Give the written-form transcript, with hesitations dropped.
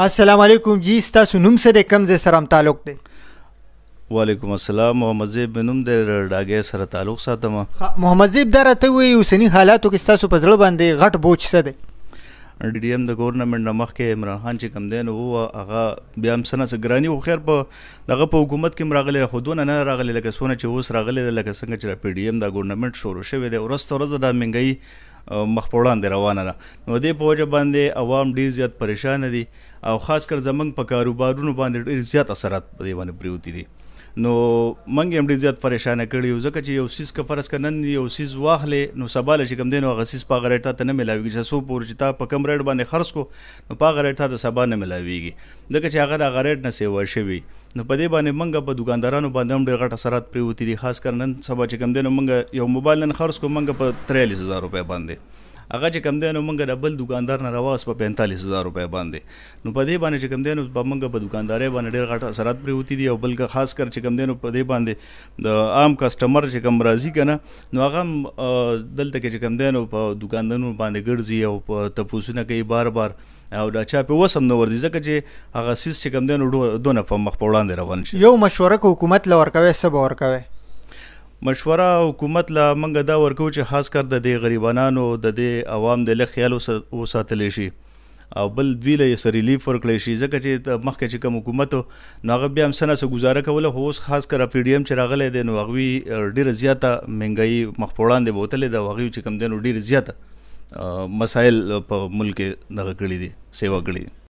السلام علیکم جی، ستاسو نوم څه دی؟ کوم ځای سره هم تعلق دی؟ وعلیکم السلام. محمد زیب مې نوم دی، ډاګۍ سره تعلق ساتم. محمد زیب، دا راته ووایي اوسني حالاتو کې ستاسو په زړه باندې غټ بوج څه دی؟ ډي ډي ایم د ګورنمنټ نه مخکې عمران خان چې کوم دی نو هغه بیا هم څه نه څه ګراني، خو خیر په دغه په حکومت کې هم راغلی، خو دونه نه راغلی لکه څونه چې اوس راغلی دی، لکه څنګه چې پی ډي ایم دا ګورنمنټ شروع شوی دی. ورځ تر ورځه دا مهنګایي مخ په وړاندې روانه ده، نو دې په وجه باندې عوام ډېر زیات پریشانه دي او خاص کر زمونږ په کاروبارونو باندې ډېر زیات اثرات په دې باندې پرېوتي دي. نو موږ هم ډېر زیات پریشانه کړي یو، ځکه چې یو څیز که فرض که نن یو څیز واخلې نو سبا له چې کوم دی نو هغه څیز په هغه ریټ تا ته نه میلاویږي، چې څو پورې چې تا په کم ریټ باندې خرڅ کړو نو په هغه ریټ تا ته سبا نه میلاویږي، ځکه چې هغه د هغه ریټ نه سیوا شوي. نو په دې باندې موږ په دوکاندارانو باندې هم ډېر غټ اثرات پرېوتي دي. خاص کر نن سبا چې کوم دی نو موږ یو موبایل نن خرڅ کړو موږ په 43,000 روپۍ باندې، هغه چې کوم دی نو موږ د بل دوکاندار نه راواغست په 45,000 روپۍ باندې. نو په دې باندې چې کوم دی نو په موږ په دوکاندارۍ باندې ډېر غټ اثرات پرېوتي دي. او بل خاص کر چې کوم دی نو په دې باندې د عام کسټمر چې کوم راځي که نه نو هغه هم دلته کې چې کوم دی نو په دوکاندارونو باندې ګرځي او په تپوسونه کوي بار بار، او دا چا په وس هم نه ورځي، ځکه چې هغه څیز چې کوم دی نو دونه په مخ په وړاندې روان شي. یو مشوره که حکومت له ورکوئ څه به ورکوئ؟ مشوره حکومت له موږ دا ورکو چې خاص کر د دې غریبانانو د دې عوام د لږ خیال وساتلی شي، او بل دوی له یې څه ریلیف ورکړی شي، ځکه چې مخکې چې کوم حکومت نو هغه بیا هم څه نه څه ګزاره کوله، خو اوس خاص کر پی ډي ایم چې راغلی دی نو هغوی ډېره زیاته مهنګایي مخ په وړاندې بوتلې ده، او هغوی چې کوم دی نو ډېرې زیاته مسایل په ملک کې دغه کړي دي، سیوا کړي دي.